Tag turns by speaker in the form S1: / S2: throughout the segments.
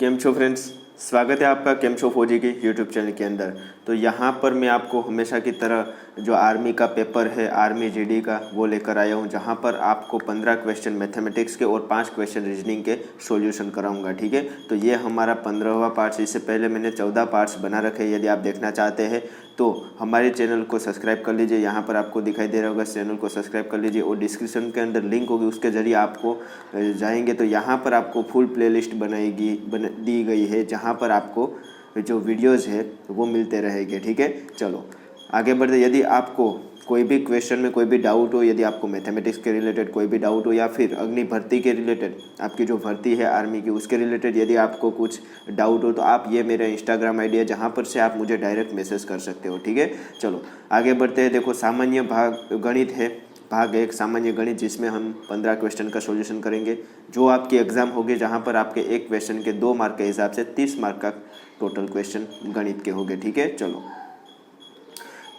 S1: केम छो फ्रेंड्स, स्वागत है आपका केम छो फौजी की यूट्यूब चैनल के अंदर। तो यहाँ पर मैं आपको हमेशा की तरह जो आर्मी का पेपर है, आर्मी जीडी का, वो लेकर आया हूँ, जहाँ पर आपको 15 क्वेश्चन मैथमेटिक्स के और 5 क्वेश्चन रीजनिंग के सॉल्यूशन कराऊंगा। ठीक है, तो ये हमारा 15वां पार्ट्स। इससे पहले मैंने 14 पार्ट्स बना रखे हैं। यदि आप देखना चाहते हैं तो हमारे चैनल को सब्सक्राइब कर लीजिए। यहाँ पर आपको दिखाई दे रहा होगा, चैनल को सब्सक्राइब कर लीजिए और डिस्क्रिप्शन के अंदर लिंक होगी, उसके जरिए आपको जाएंगे तो यहाँ पर आपको फुल प्लेलिस्ट दी गई है, जहाँ पर आपको जो वीडियोस है वो मिलते रहेंगे। ठीक है, चलो आगे बढ़ते। यदि आपको कोई भी क्वेश्चन में कोई भी डाउट हो, यदि आपको मैथमेटिक्स के रिलेटेड कोई भी डाउट हो या फिर अग्नि भर्ती के रिलेटेड, आपकी जो भर्ती है आर्मी की उसके रिलेटेड यदि आपको कुछ डाउट हो, तो आप ये मेरा इंस्टाग्राम आईडी है, जहाँ पर से आप मुझे डायरेक्ट मैसेज कर सकते हो। ठीक है, चलो आगे बढ़ते हैं। देखो, सामान्य भाग गणित है, भाग 1 सामान्य गणित, जिसमें हम 15 क्वेश्चन का सॉल्यूशन करेंगे। जो आपकी एग्जाम होगी, जहाँ पर आपके एक क्वेश्चन के 2 मार्क के हिसाब से 30 मार्क का टोटल क्वेश्चन गणित के होंगे। ठीक है, चलो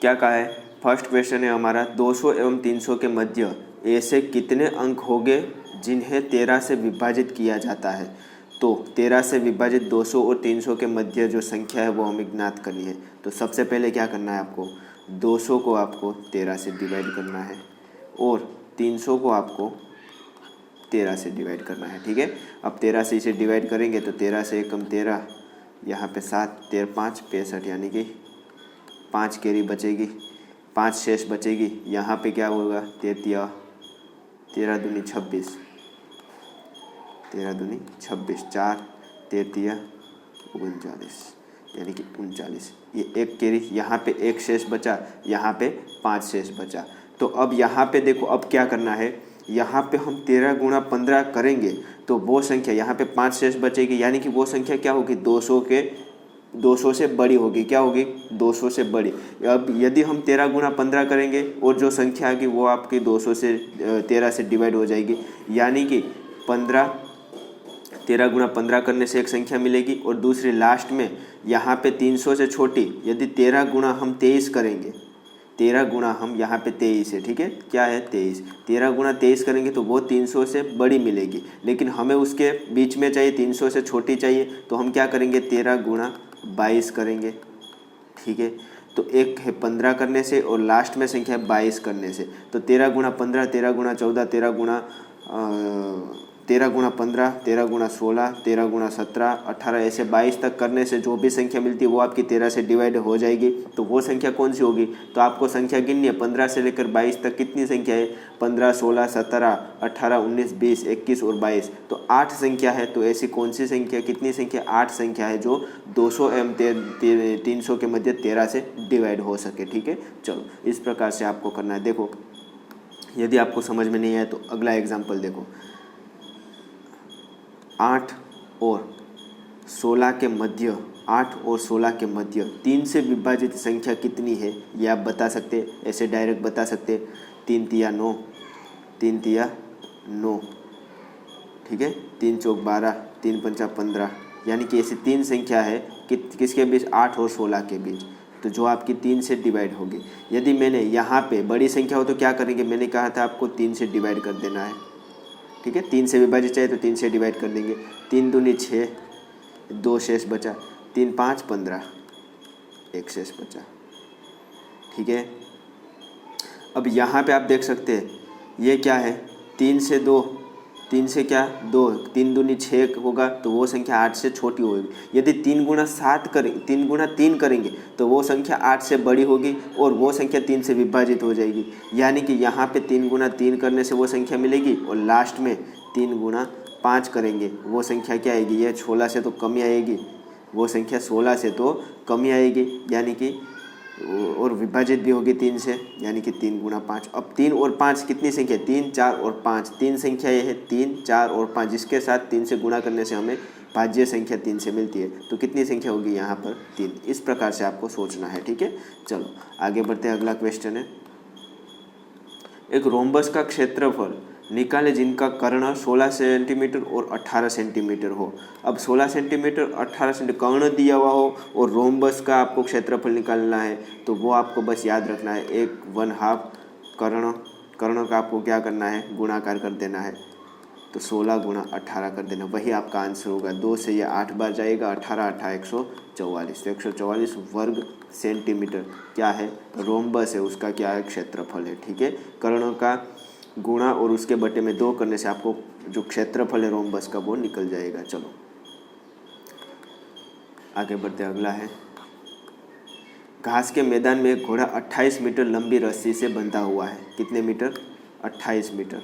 S1: क्या कहा है। फर्स्ट क्वेश्चन है हमारा, 200 एवं 300 के मध्य ऐसे कितने अंक होंगे जिन्हें 13 से विभाजित किया जाता है। तो 13 से विभाजित 200 और 300 के मध्य जो संख्या है वो हमें ज्ञात करनी है। तो सबसे पहले क्या करना है आपको, 200 को आपको 13 से डिवाइड करना है और 300 को आपको 13 से डिवाइड करना है। ठीक है, अब 13 से इसे डिवाइड करेंगे तो 13 से 1 कम 13, यहाँ पे 7 13 5 65, यानी कि 5 कैरी बचेगी, 5 शेष बचेगी। यहाँ पे क्या होगा, 13 दूनी 26, 13 दूनी 26, 4 13 39, यानी कि 39। ये 1 कैरी, यहाँ पे 1 शेष बचा, यहाँ पे 5 शेष बचा। तो अब यहाँ पे देखो, अब क्या करना है, यहाँ पे हम 13 गुणा 15 करेंगे तो वो संख्या यहाँ पे 5 शेष बचेगी, यानी कि वो संख्या क्या होगी, 200 से बड़ी होगी। क्या होगी, 200 से बड़ी। अब यदि हम 13 गुणा 15 करेंगे और जो संख्या आएगी वो आपकी 200 से 13 से डिवाइड हो जाएगी, यानी कि 13 गुणा 15 करने से एक संख्या मिलेगी और दूसरी लास्ट में यहाँ पे 300 से छोटी, यदि 13 गुणा हम 23 करेंगे, 13 गुणा हम यहाँ पे 23 है, ठीक है, क्या है 23, 13 गुणा 23 करेंगे तो वो 300 से बड़ी मिलेगी, लेकिन हमें उसके बीच में चाहिए, 300 से छोटी चाहिए। तो हम क्या करेंगे, 13 गुणा 22 करेंगे। ठीक है, तो एक है 15 करने से और लास्ट में संख्या है 22 करने से। तो 13 गुणा 15, 13 गुणा 14, 13 गुणा 15, 13 गुणा 16, 13 गुणा 17, 18, ऐसे 22 तक करने से जो भी संख्या मिलती है वो आपकी 13 से डिवाइड हो जाएगी। तो वो संख्या कौन सी होगी, तो आपको संख्या गिननी है। 15 से लेकर 22 तक कितनी संख्या है, 15, 16, 17, 18, 19, 20, 21 और 22, तो 8 संख्या है। तो ऐसी कौन सी संख्या, कितनी संख्या, 8 संख्या है जो 200 एवं 300 के मध्य 13 से डिवाइड हो सके। ठीक है, चलो इस प्रकार से आपको करना है। देखो, यदि आपको समझ में नहीं आया तो अगला एग्जाम्पल देखो, 8 और 16 के मध्य, 8 और 16 के मध्य 3 से विभाजित संख्या कितनी है, ये आप बता सकते, ऐसे डायरेक्ट बता सकते। 3 तिया 9, 3 तिया 9, ठीक है, 3 चौक 12, 3 पंचा 15, यानी कि ऐसी 3 संख्या है किसके बीच, 8 और 16 के बीच, तो जो आपकी 3 से डिवाइड होगी। यदि मैंने यहाँ पे बड़ी संख्या हो तो क्या करेंगे, मैंने कहा था आपको 3 से डिवाइड कर देना है। ठीक है, 3 से विभाजित चाहिए तो 3 से डिवाइड कर देंगे। 3 दूनी 6, 2 शेष बचा, 3 5 15, 1 शेष बचा। ठीक है, अब यहाँ पे आप देख सकते हैं ये क्या है, 3 से 2, 3 से क्या 2, 3 दूनी 6 होगा तो वो संख्या 8 से छोटी होगी। यदि 3 गुणा 7 करें, 3 गुणा 3 करेंगे तो वो संख्या 8 से बड़ी होगी और वो संख्या 3 से विभाजित हो जाएगी, यानी कि यहाँ पे 3 गुणा 3 करने से वो संख्या मिलेगी और लास्ट में 3 गुणा 5 करेंगे, वो संख्या क्या आएगी, ये 16 से तो कम ही आएगी, वो संख्या 16 से तो कम ही आएगी, यानी कि और विभाजित भी होगी 3 से, यानी कि 3 गुणा 5। अब 3 और 5 कितनी संख्या, 3 4 और 5, 3 संख्या ये है, 3 4 और 5, जिसके साथ 3 से गुणा करने से हमें भाज्य संख्या 3 से मिलती है। तो कितनी संख्या होगी यहाँ पर 3। इस प्रकार से आपको सोचना है। ठीक है, चलो आगे बढ़ते हैं। अगला क्वेश्चन है, एक रोम्बस का क्षेत्रफल निकाले जिनका कर्ण 16 सेंटीमीटर और 18 सेंटीमीटर हो। अब 16 सेंटीमीटर 18 सेंटीमीटर कर्ण दिया हुआ हो और रोम्बस का आपको क्षेत्रफल निकालना है, तो वो आपको बस याद रखना है, 1/2 कर्ण का आपको क्या करना है, गुणाकार कर देना है। तो 16 गुणा 18 कर देना, वही आपका आंसर होगा। 2 से ये 8 बार जाएगा, 18 18 144, तो 144 वर्ग सेंटीमीटर क्या है, रोम्बस है, उसका क्या है, क्षेत्रफल है। ठीक है, कर्णों का गुणा और उसके बटे में 2 करने से आपको जो क्षेत्रफल है रोम्बस का वो निकल जाएगा। चलो आगे बढ़ते, अगला है, घास के मैदान में एक घोड़ा 28 मीटर लंबी रस्सी से बंधा हुआ है। कितने मीटर, 28 मीटर।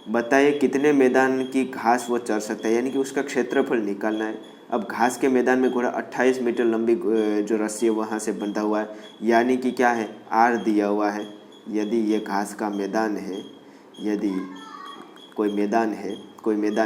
S1: बताइए कितने मैदान की घास वो चर सकता है, यानी कि उसका क्षेत्रफल निकालना है। अब घास के मैदान में घोड़ा 28 मीटर लंबी जो रस्सी है वहाँ से बंधा हुआ है, यानी कि क्या है, आर दिया हुआ है। यदि ये घास का मैदान है, यदि कोई मैदान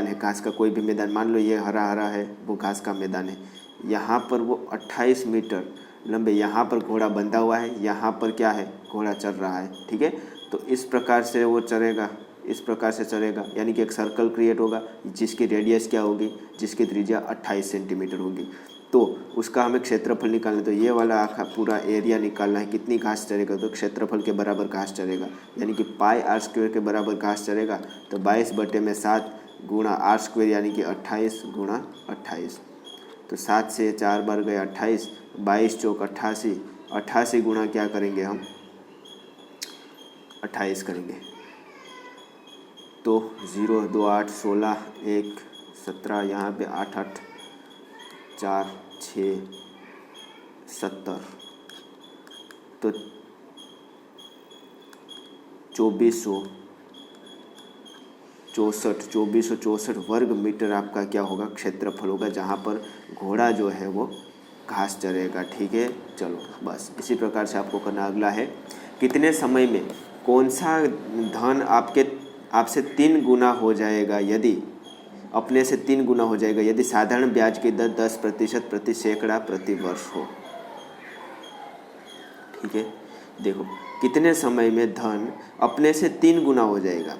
S1: है घास का, कोई भी मैदान, मान लो ये हरा हरा है, वो घास का मैदान है, यहाँ पर वो 28 मीटर लंबे, यहाँ पर घोड़ा बंधा हुआ है, यहाँ पर क्या है, घोड़ा चल रहा है। ठीक है, तो इस प्रकार से वो चलेगा, इस प्रकार से चलेगा, यानी कि एक सर्कल क्रिएट होगा जिसकी रेडियस क्या होगी, जिसकी त्रिज्या 28 सेंटीमीटर होगी। तो उसका हमें क्षेत्रफल निकालना है, तो ये वाला आखा पूरा एरिया निकालना है, कितनी घास चलेगा, तो क्षेत्रफल के बराबर घास चलेगा, यानी कि पाई आर स्क्वायर के बराबर घास चलेगा। तो 22/7 गुणा आर स्क्वायर, यानी कि 28 गुणा 28, तो 7 से 4 बार गए 28, 22 चौक 88, 88 गुणा क्या करेंगे हम, 28 करेंगे, तो 0 2 8 16 1 17, यहाँ पे 8 8 4 6 70, तो 2464 वर्ग मीटर आपका क्या होगा, क्षेत्रफल होगा, जहाँ पर घोड़ा जो है वो घास चरेगा। ठीक है, चलो बस इसी प्रकार से आपको करना। अगला है, कितने समय में कौन सा धन आपसे 3 गुना हो जाएगा, यदि अपने से 3 गुना हो जाएगा यदि साधारण ब्याज की दर 10% प्रति सैकड़ा प्रति वर्ष हो। ठीक है, देखो कितने समय में धन अपने से 3 गुना हो जाएगा।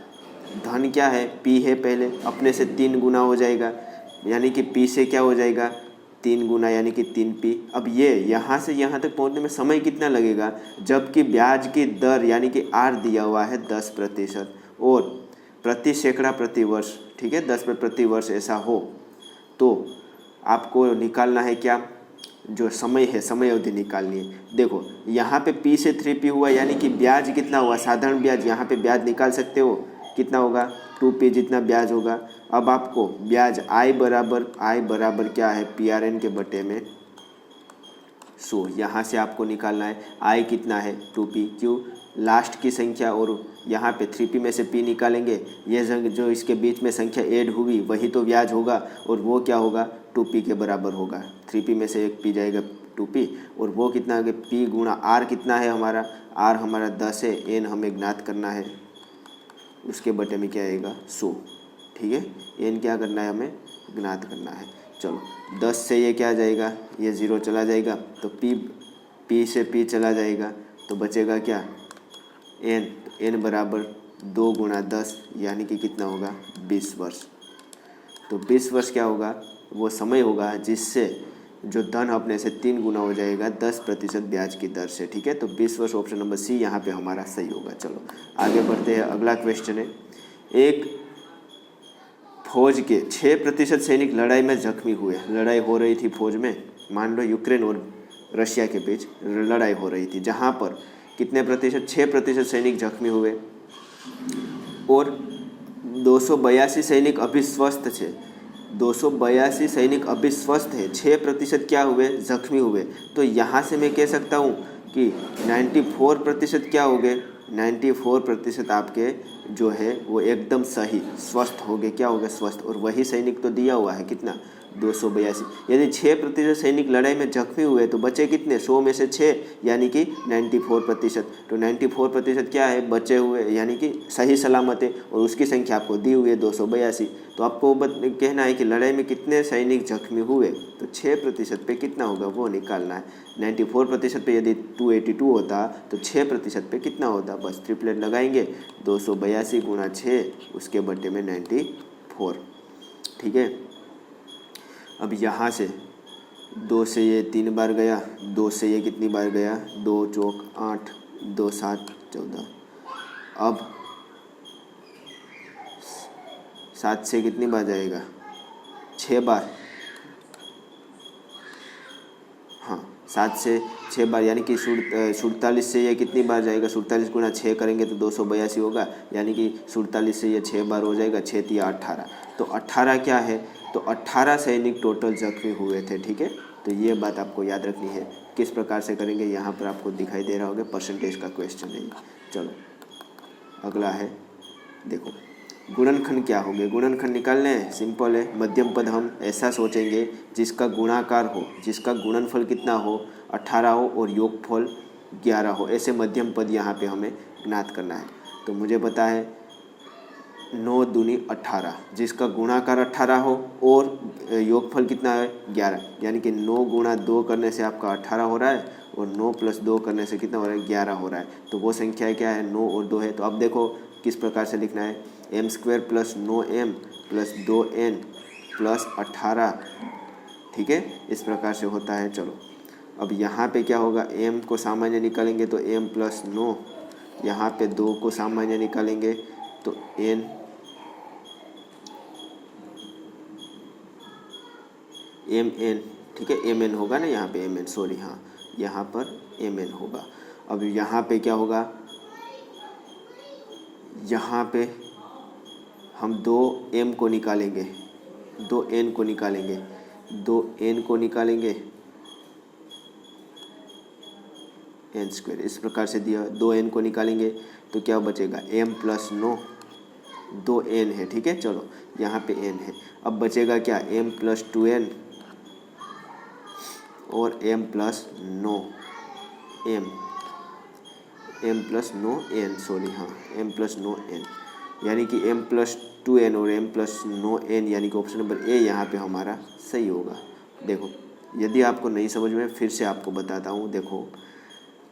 S1: धन क्या है, पी है, पहले अपने से 3 गुना हो जाएगा, यानी कि पी से क्या हो जाएगा, 3 गुना, यानी कि 3p। अब ये यहाँ से यहाँ तक पहुँचने में समय कितना लगेगा, जबकि ब्याज की दर यानी कि आर दिया हुआ है 10% और प्रति सैकड़ा प्रति वर्ष, ठीक है, 10 प्रति वर्ष ऐसा हो, तो आपको निकालना है क्या, जो समय है, समय अवधि निकालनी है। देखो यहाँ पे p से 3p हुआ, यानी कि ब्याज कितना हुआ, साधारण ब्याज, यहाँ पे ब्याज निकाल सकते हो, कितना होगा, 2p जितना ब्याज होगा। अब आपको ब्याज i बराबर क्या है, PRN के बटे में 100, यहाँ से आपको निकालना है। i कितना है, 2p, क्यों, लास्ट की संख्या, और यहाँ पे 3p में से p निकालेंगे, ये जो इसके बीच में संख्या ऐड हुई वही तो ब्याज होगा, और वो क्या होगा, 2p के बराबर होगा। 3p में से एक p जाएगा 2p, और वो कितना है, p गुणा r कितना है हमारा, r हमारा 10 है, n हमें ज्ञात करना है, उसके बटे में क्या आएगा, 100। ठीक है, n क्या करना है, हमें ज्ञात करना है। चलो 10 से ये क्या जाएगा, ये 0 चला जाएगा, तो p से p चला जाएगा, तो बचेगा क्या, n बराबर 2 गुणा 10, यानी कि कितना होगा, 20 वर्ष। तो 20 वर्ष क्या होगा, वो समय होगा जिससे जो धन अपने से 3 गुना हो जाएगा 10% ब्याज की दर से। ठीक है, तो 20 वर्ष, ऑप्शन नंबर सी यहाँ पे हमारा सही होगा। चलो आगे बढ़ते हैं, अगला क्वेश्चन है, एक फौज के 6% सैनिक लड़ाई में जख्मी हुए। लड़ाई हो रही थी फौज में, मान लो यूक्रेन और रशिया के बीच लड़ाई हो रही थी, जहाँ पर कितने प्रतिशत, 6% सैनिक जख्मी हुए और 282 सैनिक अभी स्वस्थ थे। 282 सैनिक अभी स्वस्थ है, 6% क्या हुए, जख्मी हुए। तो यहाँ से मैं कह सकता हूँ कि 94% क्या हो गए, 94% आपके जो है वो एकदम सही स्वस्थ हो गए, क्या हो गए, स्वस्थ। और वही सैनिक तो दिया हुआ है कितना, 282। यदि 6% सैनिक लड़ाई में जख्मी हुए तो बचे कितने, 100 में से 6, यानी कि 94%। तो 94% क्या है, बचे हुए, यानी कि सही सलामत है, और उसकी संख्या आपको दी हुई है 282। तो आपको कहना है कि लड़ाई में कितने सैनिक जख्मी हुए, तो 6% पे कितना होगा वो निकालना है। 94% पे यदि 282 होता तो 6% पे कितना होता, बस ट्रिपलेट लगाएंगे, 282 गुणा 6 उसके बटे में 94। ठीक है, अब यहाँ से 2 से ये 3 बार गया, 2 से ये कितनी बार गया, 2 चौक 8, 2 7 14, अब 7 से कितनी बार जाएगा, 6 बार। हाँ 7 से 6 बार, यानी कि 47 से ये कितनी बार जाएगा, 47 गुना 6 करेंगे तो 282 होगा, यानी कि 47 से ये 6 बार हो जाएगा, 6 तिया 18। तो 18 क्या है, तो 18 सैनिक टोटल जख्मी हुए थे। ठीक है, तो ये बात आपको याद रखनी है। किस प्रकार से करेंगे, यहाँ पर आपको दिखाई दे रहा होगा, परसेंटेज का क्वेश्चन है। चलो अगला है, देखो गुणनखंड क्या होंगे। गुणनखंड निकालने हैं, सिंपल है। मध्यम पद हम ऐसा सोचेंगे जिसका गुणाकार हो, जिसका गुणनफल कितना हो, 18 हो और योगफल 11 हो। ऐसे मध्यम पद यहाँ पे हमें ज्ञात करना है। तो मुझे पता है 9 दूनी 18, जिसका गुणाकार 18 हो और योगफल कितना है 11, यानी कि 9 गुणा 2 करने से आपका 18 हो रहा है और 9 प्लस 2 करने से कितना हो रहा है, 11 हो रहा है। तो वो संख्या क्या है, 9 और 2 है। तो अब देखो किस प्रकार से लिखना है, m² plus 9m plus 2n plus 18। ठीक है, इस प्रकार से होता है। चलो अब यहाँ पे क्या होगा, m को सामान्य निकालेंगे तो m प्लस 9, यहाँ पे 2 को सामान्य निकालेंगे तो n mn। ठीक है, mn होगा ना, यहाँ पे mn, सॉरी, हाँ यहाँ पर mn होगा। अब यहाँ पे क्या होगा, यहाँ पे हम 2m को निकालेंगे, 2n को निकालेंगे, 2n को निकालेंगे n², इस प्रकार से दिया। 2n को निकालेंगे तो क्या बचेगा, m प्लस 9, 2n है। ठीक है, चलो यहाँ पे n है। अब बचेगा क्या, m प्लस 2n और m plus 9, m plus 9n, sorry, हाँ m प्लस 9n, यानी कि m प्लस 2n और m प्लस 9n, यानी कि ऑप्शन नंबर ए यहाँ पे हमारा सही होगा। देखो यदि आपको नहीं समझ में, फिर से आपको बताता हूँ। देखो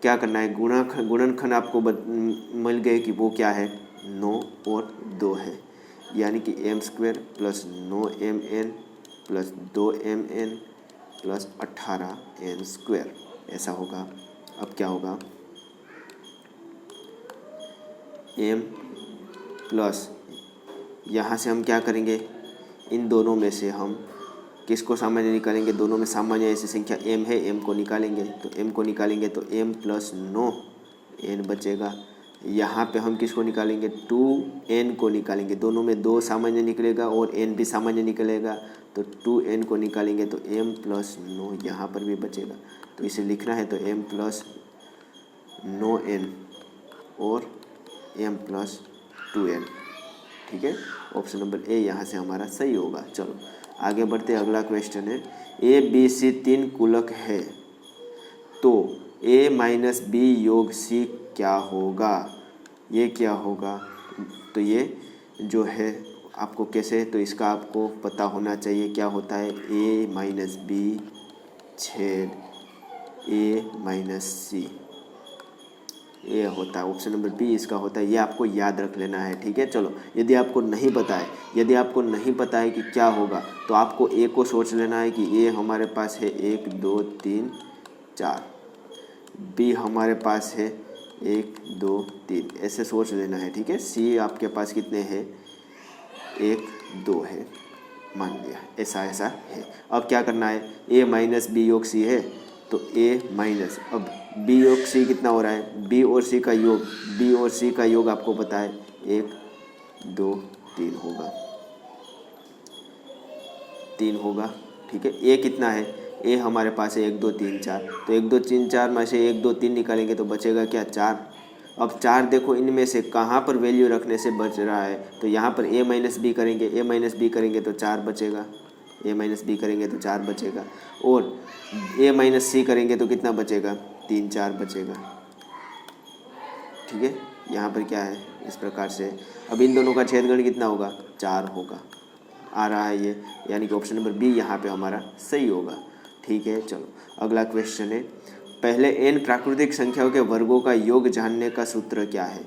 S1: क्या करना है, गुणनखंड आपको मिल गए कि वो क्या है, 9 और 2 है, यानी कि m² plus 9mn plus 2mn plus 18n², ऐसा होगा। अब क्या होगा, m प्लस, यहाँ से हम क्या करेंगे, इन दोनों में से हम किसको सामान्य निकालेंगे, दोनों में सामान्य ऐसी संख्या m है, m को निकालेंगे। तो m को निकालेंगे तो m प्लस 9n बचेगा। यहाँ पे हम किसको निकालेंगे, 2n को निकालेंगे, दोनों में 2 सामान्य निकलेगा और n भी सामान्य निकलेगा। तो 2n को निकालेंगे तो m प्लस 9 यहाँ पर भी बचेगा। तो इसे लिखना है तो m प्लस 9n और m प्लस 2n। ठीक है, ऑप्शन नंबर ए यहाँ से हमारा सही होगा। चलो आगे बढ़ते, अगला क्वेश्चन है, ए बी सी 3 गुणक है तो a माइनस बी योग c क्या होगा। ये क्या होगा, तो ये जो है आपको कैसे, तो इसका आपको पता होना चाहिए क्या होता है, a माइनस बी छेद a माइनस सी, ये होता है ऑप्शन नंबर बी इसका होता है। ये आपको याद रख लेना है। ठीक है, चलो यदि आपको नहीं पता है, यदि आपको नहीं पता है कि क्या होगा, तो आपको ए को सोच लेना है कि ए हमारे पास है 1 2 3 4, बी हमारे पास है 1 2 3, ऐसे सोच लेना है। ठीक है, सी आपके पास कितने हैं, 1 2 है, मान लिया ऐसा ऐसा है। अब क्या करना है, ए माइनस बी योग सी है तो ए माइनस, अब बी योग सी कितना हो रहा है, बी और सी का योग, बी और सी का योग आपको पता है 1 2 3 होगा, 3 होगा। ठीक है, ए कितना है, ए हमारे पास है 1 2 3 4, तो 1 2 3 4 में से 1 2 3 निकालेंगे तो बचेगा क्या, 4। अब 4 देखो इनमें से कहाँ पर वैल्यू रखने से बच रहा है, तो यहाँ पर ए माइनस बी करेंगे, ए माइनस बी करेंगे तो 4 बचेगा, ए माइनस बी करेंगे तो 4 बचेगा, और ए माइनस सी करेंगे तो कितना बचेगा, 3 4 बचेगा। ठीक है, यहाँ पर क्या है, इस प्रकार से। अब इन दोनों का छेदगण कितना होगा, 4 होगा, आ रहा है ये, यानी कि ऑप्शन नंबर बी यहाँ पे हमारा सही होगा। ठीक है, चलो अगला क्वेश्चन है, पहले n प्राकृतिक संख्याओं के वर्गों का योग जानने का सूत्र क्या है।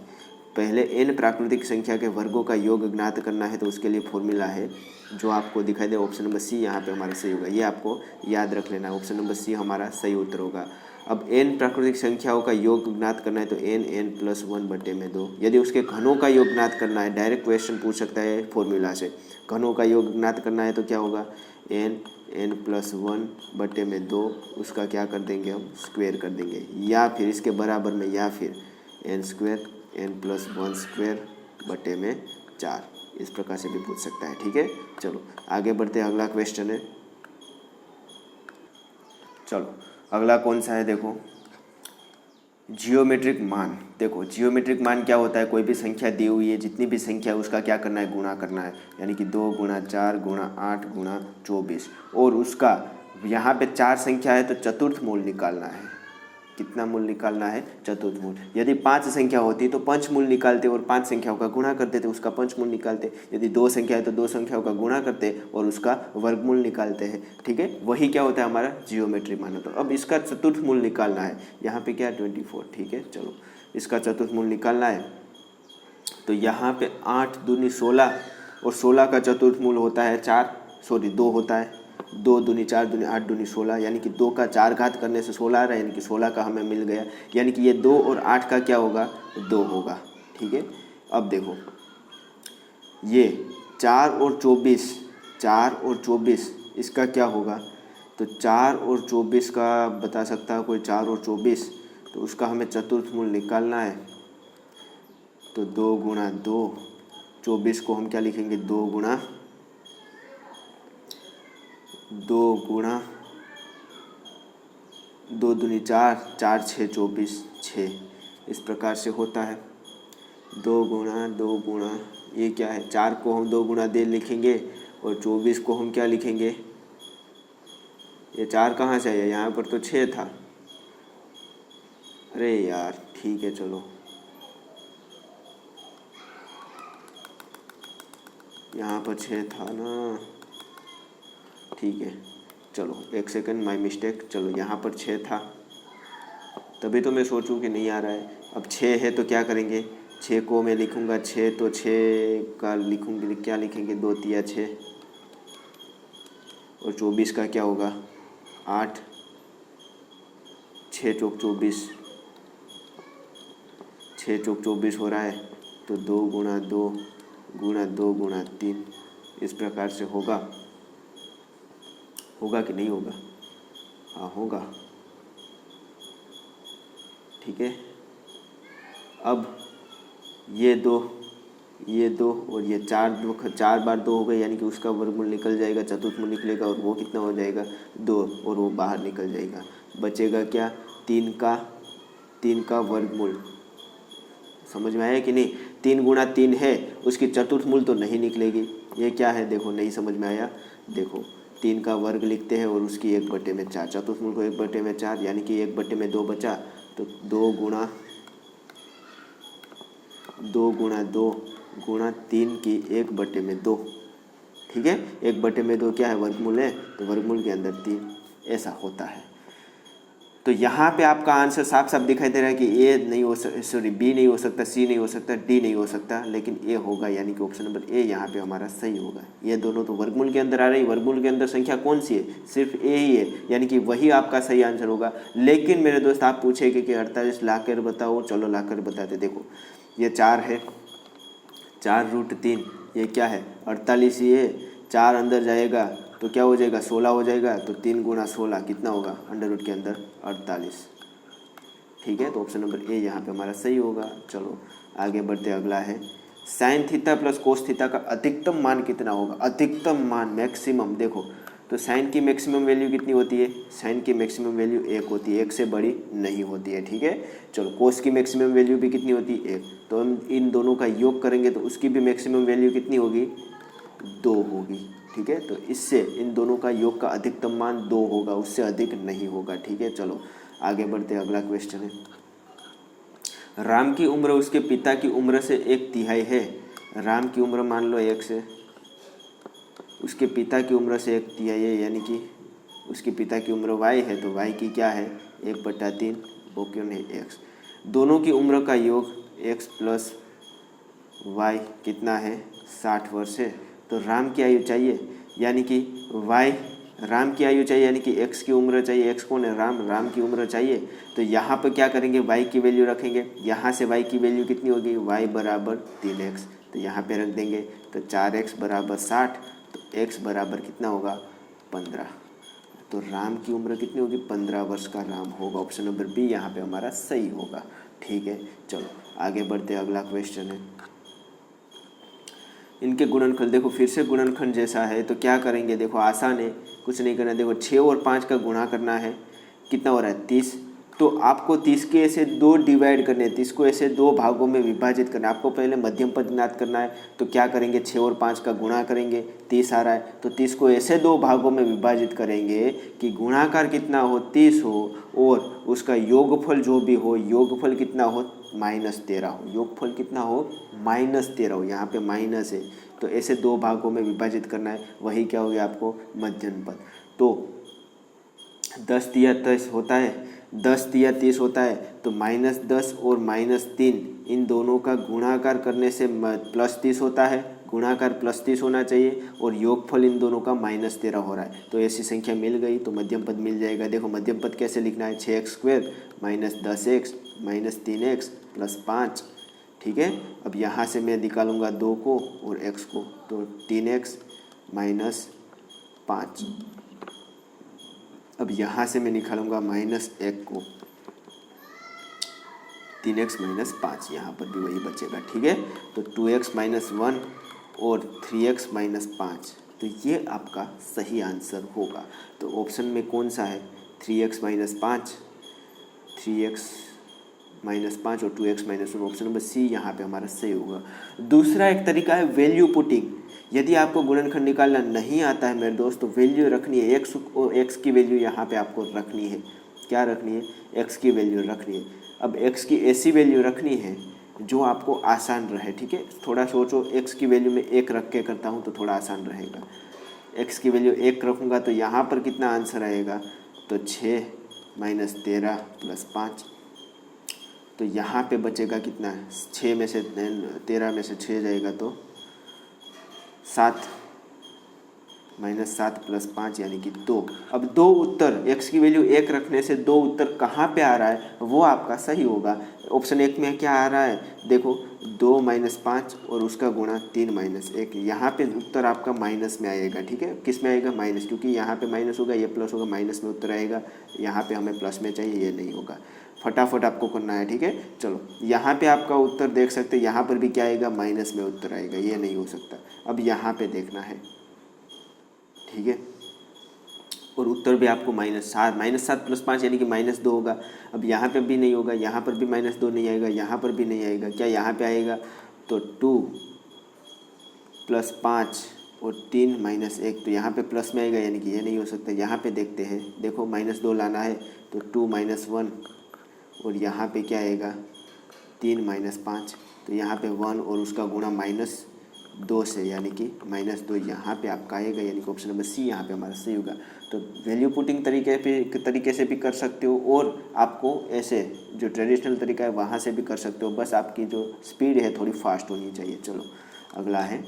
S1: पहले n प्राकृतिक संख्या के वर्गों का योग ज्ञात करना है, तो उसके लिए फॉर्मूला है जो आपको दिखाई दे, ऑप्शन नंबर सी यहाँ पे हमारा सही होगा। ये आपको याद रख लेना है, ऑप्शन नंबर सी हमारा सही उत्तर होगा। अब n प्राकृतिक संख्याओं का योग ज्ञात करना है तो n+1/2। यदि उसके घनों का योग ज्ञात करना है, डायरेक्ट क्वेश्चन पूछ सकता है फॉर्मूला से, घनों का योग ज्ञात करना है तो क्या होगा, n+1/2, उसका क्या कर देंगे हम, स्क्वायर कर देंगे, या फिर इसके बराबर में, या फिर n² n+1² 4, इस प्रकार से भी पूछ सकता है। ठीक है, चलो आगे बढ़ते हैं। अगला क्वेश्चन है, चलो अगला कौन सा है, देखो जियोमेट्रिक मान। देखो जियोमेट्रिक मान क्या होता है, कोई भी संख्या दी हुई है, जितनी भी संख्या है उसका क्या करना है, गुणा करना है, यानी कि 2 × 4 × 8 × 24, और उसका यहाँ पे 4 संख्या है तो चतुर्थ मूल निकालना है। कितना मूल निकालना है, चतुर्थ मूल। यदि 5 संख्या होती तो पंचमूल निकालते और 5 संख्याओं का गुणा करते थे, उसका पंचमूल निकालते। यदि 2 संख्या है तो 2 संख्याओं का गुणा करते और उसका वर्गमूल निकालते हैं। ठीक है, वही क्या होता है हमारा जियोमेट्री मान होता है। अब इसका चतुर्थ मूल निकालना है, यहाँ पे क्या 24। ठीक है, चलो इसका चतुर्थ मूल निकालना है तो यहाँ पे 8 दूनी 16 और 16 का चतुर्थ मूल होता है 2 होता है। 2 दूनी 4 दूनी 8 दूनी 16, यानी कि 2 का 4 घात करने से 16 आ रहा है, यानी कि 16 का हमें मिल गया, यानी कि ये 2 और 8 का क्या होगा, 2 होगा। ठीक है, अब देखो ये 4 और 24 इसका क्या होगा, तो 4 और 24 का बता सकता है कोई, 4 और 24, तो उसका हमें चतुर्थ मूल निकालना है। तो 2 × 2, 24 को हम क्या लिखेंगे, 2 × 2 दूनी 4, 4 6 24, 6, इस प्रकार से होता है। 2 × ये क्या है, 4 को हम 2 × दे लिखेंगे और 24 को हम क्या लिखेंगे, ये 4 कहाँ से आया, यहाँ पर तो 6 था। अरे यार ठीक है, चलो यहाँ पर 6 था ना, ठीक है, चलो एक सेकंड, माय मिस्टेक। चलो यहाँ पर 6 था, तभी तो मैं सोचूं कि नहीं आ रहा है। अब 6 है तो क्या करेंगे, 6 को मैं लिखूँगा 6, तो 6 का लिखूँगी, क्या लिखेंगे, 2 × 6, और 24 का क्या होगा, 8, 6 × 24, 6 × 24 हो रहा है, तो 2 × 2 × 2 × 3, इस प्रकार से होगा कि नहीं होगा, हाँ होगा। ठीक है, अब ये 2 और ये 4 बार 2 हो गए, यानी कि उसका वर्गमूल निकल जाएगा, चतुर्थ मूल निकलेगा, और वो कितना हो जाएगा, 2, और वो बाहर निकल जाएगा। बचेगा क्या, 3 का वर्गमूल। समझ में आया कि नहीं, 3 × 3 है, उसकी चतुर्थ मूल तो नहीं निकलेगी। ये क्या है, देखो नहीं समझ में आया, देखो 3 का वर्ग लिखते हैं और उसकी 1/4, चतुर्थ मूल को 1/4, यानी कि 1/2 बचा, तो 2 × 2 × 3 की 1/2। ठीक है, 1/2 क्या है, वर्गमूल है, तो वर्गमूल के अंदर 3, ऐसा होता है। तो यहाँ पे आपका आंसर साफ साफ दिखाई दे रहा है कि ए नहीं हो सकता, सॉरी बी नहीं हो सकता, सी नहीं हो सकता, डी नहीं हो सकता, लेकिन ए होगा, यानी कि ऑप्शन नंबर ए यहाँ पे हमारा सही होगा। ये दोनों तो वर्गमूल के अंदर आ रही, वर्गमूल के अंदर संख्या कौन सी है, सिर्फ ए ही है, यानी कि वही आपका सही आंसर होगा। लेकिन मेरे दोस्त आप पूछेंगे कि 48 ला कर बताओ, चलो ला कर बताते। देखो ये 4 है, 4√3, ये क्या है 48 ही है, 4 अंदर जाएगा तो क्या हो जाएगा, 16 हो जाएगा, तो 3 × 16 कितना होगा, अंडर रूट के अंदर 48। ठीक है, तो ऑप्शन नंबर ए यहाँ पे हमारा सही होगा। चलो आगे बढ़ते, अगला है sine theta plus cos theta का अधिकतम मान कितना होगा, अधिकतम मान, मैक्सिमम। देखो तो साइन की मैक्सिमम वैल्यू कितनी होती है, साइन की मैक्सिमम वैल्यू 1 होती है, 1 से बड़ी नहीं होती है। ठीक है, चलो कोस की मैक्सिमम वैल्यू भी कितनी होती है, 1, तो हम इन दोनों का योग करेंगे तो उसकी भी मैक्सिमम वैल्यू कितनी होगी, 2 होगी। ठीक है, तो इससे इन दोनों का योग का अधिकतम मान 2 होगा, उससे अधिक नहीं होगा। ठीक है, चलो आगे बढ़ते, अगला क्वेश्चन है राम की उम्र उसके पिता की उम्र से 1/3 है। राम की उम्र मान लो 1 से, उसके पिता की उम्र से 1/3 है, यानी कि उसके पिता की उम्र y है, तो y की क्या है 1/3, वो क्यों नहीं x। दोनों की उम्र का योग x + y कितना है 60 वर्ष है, तो राम की आयु चाहिए, यानी कि y राम की आयु चाहिए यानी कि एक्स की उम्र चाहिए। एक्स कौन है? राम। राम की उम्र चाहिए तो यहाँ पर क्या करेंगे, वाई की वैल्यू रखेंगे। यहाँ से वाई की वैल्यू कितनी होगी? वाई बराबर 3x, तो यहाँ पे रख देंगे। तो 4x बराबर 60, तो x बराबर कितना होगा? 15। तो राम की उम्र कितनी होगी? 15 वर्ष का राम होगा। ऑप्शन नंबर बी यहाँ पे हमारा सही होगा। ठीक है, चलो आगे बढ़ते हैं। अगला क्वेश्चन है इनके गुणनखंड। देखो फिर से गुणनखंड जैसा है, तो क्या करेंगे? देखो आसान है, कुछ नहीं करना। देखो 6 और 5 का गुणा करना है, कितना हो रहा है? 30। तो आपको 30 के ऐसे 2 डिवाइड करने हैं, 30 को ऐसे 2 भागों में विभाजित करना है। आपको पहले मध्यम पद ज्ञात करना है, तो क्या करेंगे? 6 और 5 का गुणा करेंगे, 30 आ रहा है, तो 30 को ऐसे 2 भागों में विभाजित करेंगे कि गुणाकार कितना हो? 30 हो, और उसका योगफल जो भी हो, योगफल कितना हो? -13 हो। योगफल कितना हो? -13 हो। यहाँ पे माइनस है, तो ऐसे 2 भागों में विभाजित करना है। वही क्या हो गया आपको? मध्यम पद। तो 10 तिया 30 होता है, 10 तिया 30 होता है, तो -10 और -3 इन दोनों का गुणाकार करने से +30 होता है। गुणाकार +30 होना चाहिए, और योगफल इन दोनों का -13 हो रहा है। तो ऐसी संख्या मिल गई तो मध्यम पद मिल जाएगा। देखो मध्यम पद कैसे लिखना है? 6x² -10x -3x +5। ठीक है, अब यहाँ से मैं निकालूंगा 2 को और x को, तो 3x -5। अब यहाँ से मैं निकालूंगा -1 को, 3x -5, यहाँ पर भी वही बचेगा। ठीक है, तो 2x -1 और 3x -5, तो ये आपका सही आंसर होगा। तो ऑप्शन में कौन सा है? 3x -5, 3x -5 और 2x -1, ऑप्शन नंबर सी यहाँ पे हमारा सही होगा। दूसरा एक तरीका है वैल्यू पुटिंग। यदि आपको गुणनखंड निकालना नहीं आता है मेरे दोस्त, तो वैल्यू रखनी है, एक्स और एक्स की वैल्यू यहाँ पे आपको रखनी है। क्या रखनी है? एक्स की वैल्यू रखनी है। अब एक्स की ऐसी वैल्यू रखनी है जो आपको आसान रहे। ठीक है, थोड़ा सोचो, एक्स की वैल्यू में 1 रख के करता हूँ तो थोड़ा आसान रहेगा। एक्स की वैल्यू 1 रखूँगा तो यहाँ पर कितना आंसर आएगा? तो 6 -13 +5। तो यहाँ पे बचेगा कितना? 6 में से 13 में से 6 जाएगा तो 7, -7 +5 यानी कि 2। अब 2 उत्तर, x की वैल्यू 1 रखने से 2 उत्तर कहाँ पे आ रहा है वो आपका सही होगा। ऑप्शन 1 में क्या आ रहा है? देखो 2 -5 और उसका गुणा 3 -1, यहाँ पे उत्तर आपका माइनस में आएगा। ठीक है, किस में आएगा? माइनस, क्योंकि यहाँ पे माइनस होगा, ये प्लस होगा, माइनस में उत्तर आएगा। यहाँ पे हमें प्लस में चाहिए, ये नहीं होगा। फटाफट आपको करना है। ठीक है, चलो यहाँ पे आपका उत्तर देख सकते हैं, यहाँ पर भी क्या आएगा? माइनस में उत्तर आएगा, ये नहीं हो सकता। अब यहाँ पे देखना है। ठीक है, और उत्तर भी आपको -7 + 5 यानी कि -2 होगा। अब यहाँ पे भी नहीं होगा, यहाँ पर भी -2 नहीं आएगा, यहाँ पर भी नहीं आएगा। क्या यहाँ पे आएगा? तो 2 + 5 और 3 -1, तो यहाँ पे प्लस में आएगा, यानी कि ये नहीं हो सकता। यहाँ पे देखते हैं, देखो -2 लाना है तो 2 -1, और यहाँ पे क्या आएगा? 3 -5, तो यहाँ पे 1 और उसका गुणा -2 से, यानी कि -2 यहाँ पे आपका आएगा, यानी कि ऑप्शन नंबर सी यहाँ पे हमारा सही होगा। तो वैल्यू पुटिंग तरीके से भी कर सकते हो, और आपको ऐसे जो ट्रेडिशनल तरीका है वहाँ से भी कर सकते हो। बस आपकी जो स्पीड है थोड़ी फास्ट होनी चाहिए। चलो अगला है,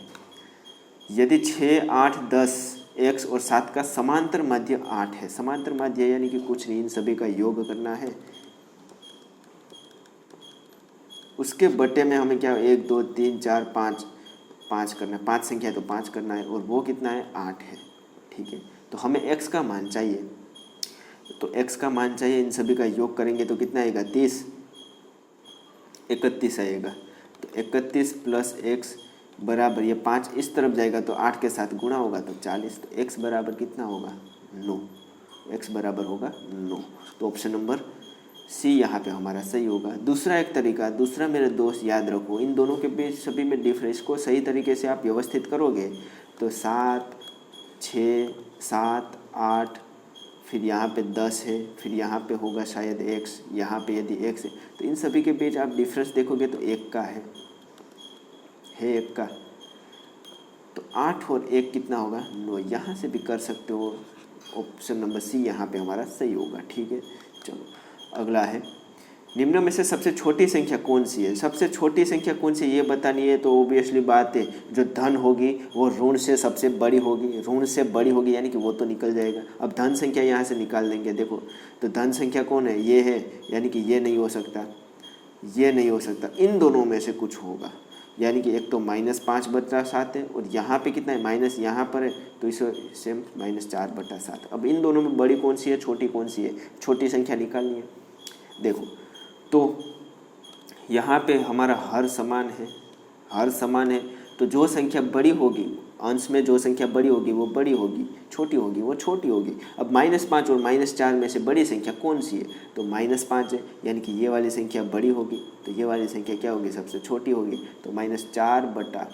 S1: यदि 6, 8, 10 x और 7 का समांतर माध्य 8 है। समांतर माध्य यानी कि कुछ नहीं, इन सभी का योग करना है। उसके बटे में हमें क्या 1 2 3 4 5 करना है। 5 संख्या है तो 5 करना है, और वो कितना है? 8 है। ठीक है, तो हमें x का मान चाहिए, तो x का मान चाहिए, इन सभी का योग करेंगे तो कितना आएगा? 30, 31 आएगा। तो 31 + x बराबर, ये 5 इस तरफ जाएगा तो 8 के साथ गुणा होगा तो 40। तो x बराबर कितना होगा? 9। x बराबर होगा 9। तो ऑप्शन नंबर सी यहाँ पे हमारा सही होगा। दूसरा एक तरीका, दूसरा मेरे दोस्त याद रखो, इन दोनों के बीच सभी में डिफरेंस को सही तरीके से आप व्यवस्थित करोगे तो 7, 6, 7, 8, फिर यहाँ पे 10 है, फिर यहाँ पे होगा शायद x, यहाँ पे यदि x है तो इन सभी के बीच आप डिफरेंस देखोगे तो 1 का है 1 का, तो 8 और 1 कितना होगा? 9। यहाँ से भी कर सकते हो, ऑप्शन नंबर सी यहाँ पे हमारा सही होगा। ठीक है, चलो अगला है, निम्न में से सबसे छोटी संख्या कौन सी है? सबसे छोटी संख्या कौन सी ये बतानी है तो ऑब्वियसली बात है जो धन होगी वो ऋण से सबसे बड़ी होगी, ऋण से बड़ी होगी यानी कि वो तो निकल जाएगा। अब धन संख्या यहाँ से निकाल देंगे। देखो तो धन संख्या कौन है? ये है, यानी कि ये नहीं हो सकता, ये नहीं हो सकता, इन दोनों में से कुछ होगा। यानी कि एक तो -5/7 है और यहाँ पे कितना है माइनस, यहाँ पर है तो इसे सेम -4/7। अब इन दोनों में बड़ी कौन सी है, छोटी कौन सी है? छोटी संख्या निकालनी है। देखो तो यहाँ पे हमारा हर समान है, हर समान है तो जो संख्या बड़ी होगी, अंश में जो संख्या बड़ी होगी वो बड़ी होगी, छोटी होगी वो छोटी होगी। अब -5 और -4 में से बड़ी संख्या कौन सी है? तो -5 है, यानी कि ये वाली संख्या बड़ी होगी तो ये वाली संख्या क्या होगी? सबसे छोटी होगी। तो -4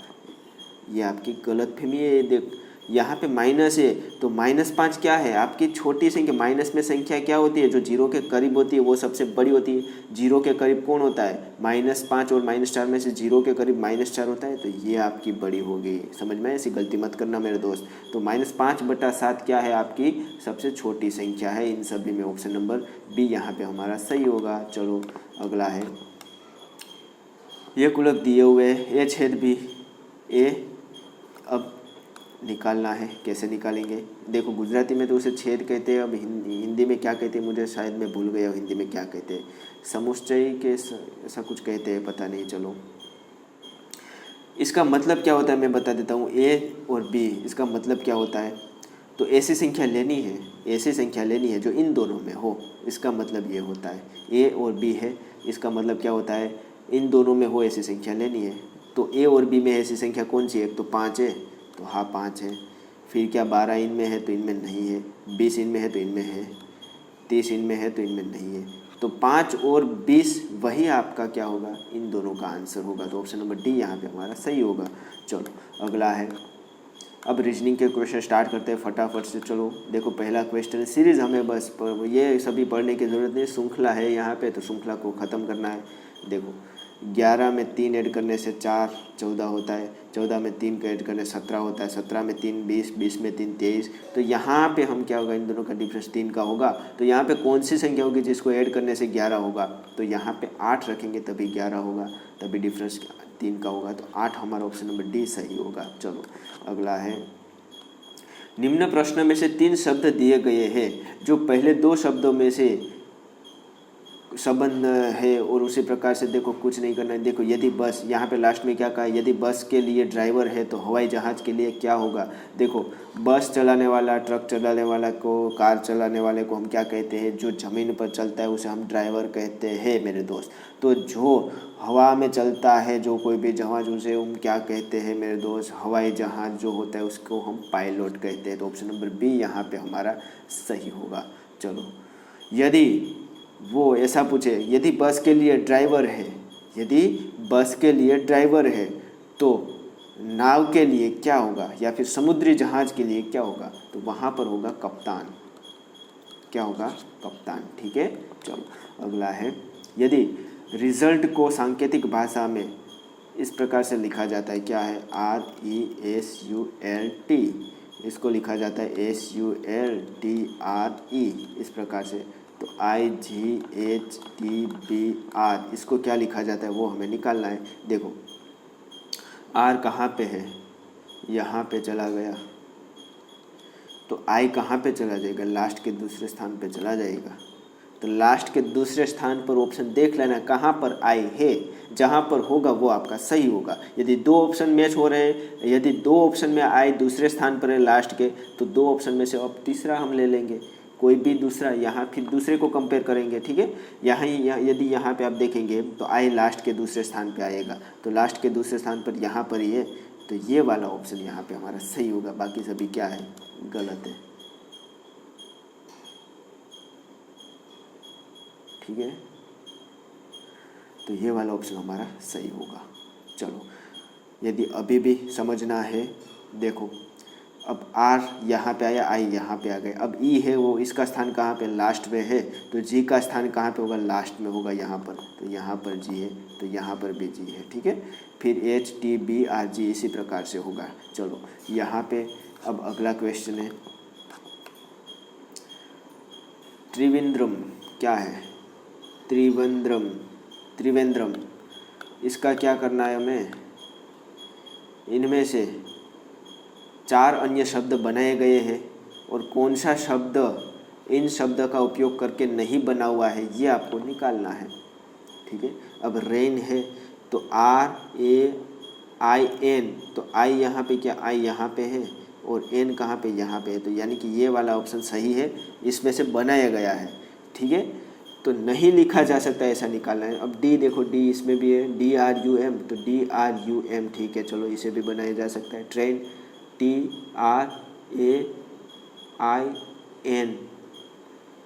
S1: ये आपकी गलतफहमी है। देख यहाँ पे माइनस है तो -5 क्या है? आपकी छोटी संख्या। माइनस में संख्या क्या होती है? जो जीरो के करीब होती है वो सबसे बड़ी होती है। जीरो के करीब कौन होता है? -5 और -4 में से जीरो के करीब -4 होता है तो ये आपकी बड़ी होगी। समझ में? ऐसी गलती मत करना मेरे दोस्त। तो -5/7 क्या है? आपकी सबसे छोटी संख्या है। इन सभी में ऑप्शन नंबर बी यहाँ पे हमारा सही होगा। चलो अगला है, ये कुलक दिए हुए ए छेद बी ए, अब निकालना है। कैसे निकालेंगे? देखो गुजराती में तो उसे छेद कहते हैं, अब हिंदी में क्या कहते हैं मुझे शायद मैं भूल गया, हिंदी में क्या कहते हैं, समुच्चय के ऐसा कुछ कहते हैं, पता नहीं। चलो इसका मतलब क्या होता है मैं बता देता हूँ। ए और बी इसका मतलब क्या होता है? तो ऐसी संख्या लेनी है, ऐसी संख्या लेनी है जो इन दोनों में हो, इसका मतलब ये होता है। ए और बी है, इसका मतलब क्या होता है? इन दोनों में हो ऐसी संख्या लेनी है। तो ए और बी में ऐसी संख्या कौन सी है? एक तो 5 है तो हाँ 5 है। फिर क्या 12 इनमें है तो इनमें नहीं है, 20 इनमें है तो इनमें है, 30 इनमें है तो इनमें नहीं है। तो 5 और 20 वही आपका क्या होगा? इन दोनों का आंसर होगा। तो ऑप्शन नंबर डी यहाँ पे हमारा सही होगा। चलो अगला है, अब रीजनिंग के क्वेश्चन स्टार्ट करते हैं फटाफट से। चलो देखो पहला क्वेश्चन सीरीज, हमें बस ये सभी पढ़ने की ज़रूरत नहीं, श्रृंखला है यहाँ पे तो श्रृंखला को ख़त्म करना है। देखो 11 में 3 ऐड करने से 4 14 होता है, 14 में 3 का ऐड करने 17 होता है, 17 में 3 20, 20 में 3 23। तो यहाँ पे हम क्या होगा? इन दोनों का डिफरेंस 3 का होगा। तो यहाँ पे कौन सी संख्या होगी जिसको ऐड करने से 11 होगा? तो यहाँ पे 8 रखेंगे तभी 11 होगा, तभी डिफरेंस 3 का होगा। तो 8 हमारा ऑप्शन नंबर डी सही होगा। चलो अगला है, निम्न प्रश्न में से 3 शब्द दिए गए हैं जो पहले 2 शब्दों में से संबंध है और उसी प्रकार से देखो कुछ नहीं करना है। देखो यदि बस, यहाँ पे लास्ट में क्या कहा? यदि बस के लिए ड्राइवर है तो हवाई जहाज़ के लिए क्या होगा? देखो बस चलाने वाला, ट्रक चलाने वाला को, कार चलाने वाले को हम क्या कहते हैं? जो ज़मीन पर चलता है उसे हम ड्राइवर कहते हैं मेरे दोस्त। तो जो हवा में चलता है जो कोई भी जहाज़, उसे हम क्या कहते हैं मेरे दोस्त? हवाई जहाज़ जो होता है उसको हम पायलट कहते हैं। तो ऑप्शन नंबर बी यहाँ पे हमारा सही होगा। चलो यदि वो ऐसा पूछे, यदि बस के लिए ड्राइवर है, यदि बस के लिए ड्राइवर है तो नाव के लिए क्या होगा? या फिर समुद्री जहाज़ के लिए क्या होगा? तो वहाँ पर होगा कप्तान। क्या होगा? कप्तान। ठीक है। चलो अगला है, यदि रिजल्ट को सांकेतिक भाषा में इस प्रकार से लिखा जाता है, क्या है? RESULT, इसको लिखा जाता है SULTRE इस प्रकार से। तो IGHTBR इसको क्या लिखा जाता है वो हमें निकालना है। देखो R कहाँ पे है? यहाँ पे चला गया, तो I कहाँ पे चला जाएगा? लास्ट के दूसरे स्थान पे चला जाएगा। तो लास्ट के दूसरे स्थान पर ऑप्शन देख लेना कहाँ पर I है, जहाँ पर होगा वो आपका सही होगा। यदि 2 ऑप्शन मैच हो रहे हैं, यदि 2 ऑप्शन में I दूसरे स्थान पर है लास्ट के, तो 2 ऑप्शन में से अब तीसरा हम ले लेंगे, कोई भी दूसरा, यहाँ फिर दूसरे को कंपेयर करेंगे। ठीक है। यदि यहाँ पे आप देखेंगे तो I लास्ट के दूसरे स्थान पे आएगा, तो लास्ट के दूसरे स्थान पर यहाँ पर ही है, तो ये वाला ऑप्शन यहाँ पे हमारा सही होगा। बाकी सभी क्या है? गलत है। ठीक है, तो ये वाला ऑप्शन हमारा सही होगा। चलो यदि अभी भी समझना है, देखो अब R यहाँ पे आया, I यहाँ पे आ गए। अब E है वो, इसका स्थान कहाँ पे? लास्ट में है। तो G का स्थान कहाँ पे होगा? लास्ट में होगा यहाँ पर। तो यहाँ पर G है तो यहाँ पर भी G है। ठीक है। फिर HTBRG इसी प्रकार से होगा। चलो यहाँ पे अब अगला क्वेश्चन है, त्रिवेंद्रम क्या है? त्रिवेंद्रम। इसका क्या करना है हमें, इनमें से 4 अन्य शब्द बनाए गए हैं और कौन सा शब्द इन शब्द का उपयोग करके नहीं बना हुआ है ये आपको निकालना है। ठीक है, अब रेन है तो RAIN, तो आई यहाँ पे क्या, आई यहाँ पे है और एन कहाँ पे, यहाँ पे है, तो यानी कि ये वाला ऑप्शन सही है, इसमें से बनाया गया है। ठीक है, तो नहीं लिखा जा सकता ऐसा निकालना है। अब डी देखो, डी इसमें भी है, DRUM, तो DRUM ठीक है, चलो इसे भी बनाया जा सकता है। ट्रेन TRAIN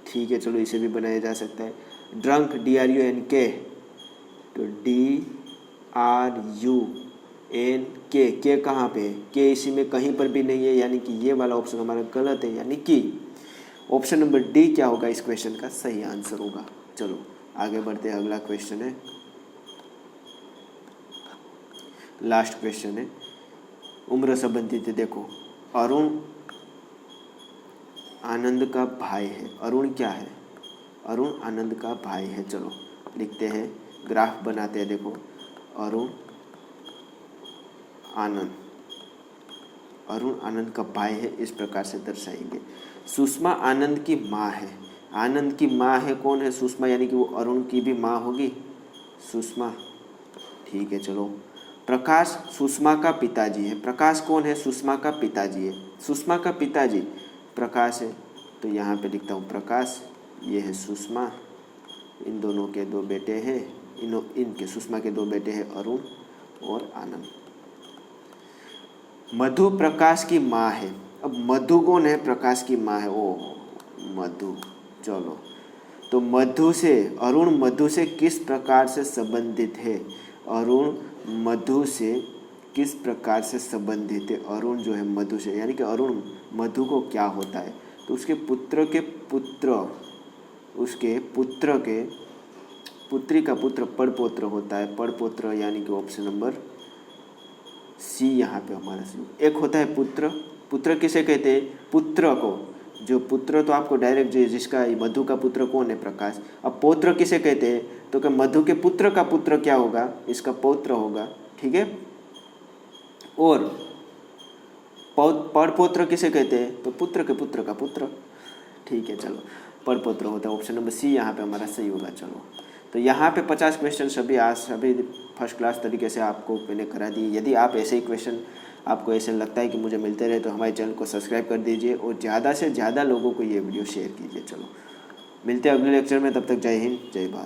S1: ठीक है, चलो इसे भी बनाया जा सकता है। ड्रंक DRUNK, तो DRUNK, के कहाँ पे है, के इसी में कहीं पर भी नहीं है, यानी कि ये वाला ऑप्शन हमारा गलत है, यानी कि ऑप्शन नंबर डी क्या होगा इस क्वेश्चन का सही आंसर होगा। चलो आगे बढ़ते हैं, अगला क्वेश्चन है, लास्ट क्वेश्चन है, उम्र संबंधित है। देखो, अरुण आनंद का भाई है। अरुण क्या है, अरुण आनंद का भाई है। चलो लिखते हैं, ग्राफ बनाते हैं। देखो, अरुण आनंद का भाई है, इस प्रकार से दर्शाएंगे। सुषमा आनंद की माँ है। आनंद की माँ है, कौन है, सुषमा, यानी कि वो अरुण की भी माँ होगी, सुषमा। ठीक है, चलो। प्रकाश सुषमा का पिताजी है। प्रकाश कौन है, सुषमा का पिताजी है। सुषमा का पिताजी प्रकाश है, तो यहाँ पे लिखता हूँ प्रकाश, ये है सुषमा, इन दोनों के 2 बेटे हैं, इनके सुषमा के 2 बेटे हैं, अरुण और आनंद। मधु प्रकाश की माँ है। अब मधु कौन है, प्रकाश की माँ है, ओ मधु। चलो, तो मधु से, अरुण मधु से किस प्रकार से संबंधित है, अरुण मधु से किस प्रकार से संबंधित है। अरुण जो है मधु से, यानी कि अरुण मधु को क्या होता है, तो उसके पुत्र के पुत्र, उसके पुत्र के पुत्री का पुत्र पड़पोत्र होता है, पड़पोत्र, यानी कि ऑप्शन नंबर सी यहाँ पे हमारा सी। एक होता है पुत्र, पुत्र किसे कहते हैं, पुत्र को, जो पुत्र तो आपको डायरेक्ट, जिसका मधु का पुत्र कौन है, प्रकाश। अब पौत्र किसे कहते हैं, तो क्या मधु के पुत्र का पुत्र क्या होगा, इसका पौत्र होगा। ठीक है, और पड़पोत्र किसे कहते हैं, तो पुत्र के पुत्र का पुत्र। ठीक है, चलो पड़पोत्र होता है, ऑप्शन नंबर सी यहाँ पे हमारा सही होगा। चलो, तो यहाँ पे 50 क्वेश्चन सभी फर्स्ट क्लास तरीके से आपको मैंने करा दिए। यदि आप ऐसे ही क्वेश्चन, आपको ऐसे लगता है कि मुझे मिलते रहे, तो हमारे चैनल को सब्सक्राइब कर दीजिए और ज़्यादा से ज़्यादा लोगों को ये वीडियो शेयर कीजिए। चलो मिलते हैं अगले लेक्चर में, तब तक जय हिंद, जय भारत।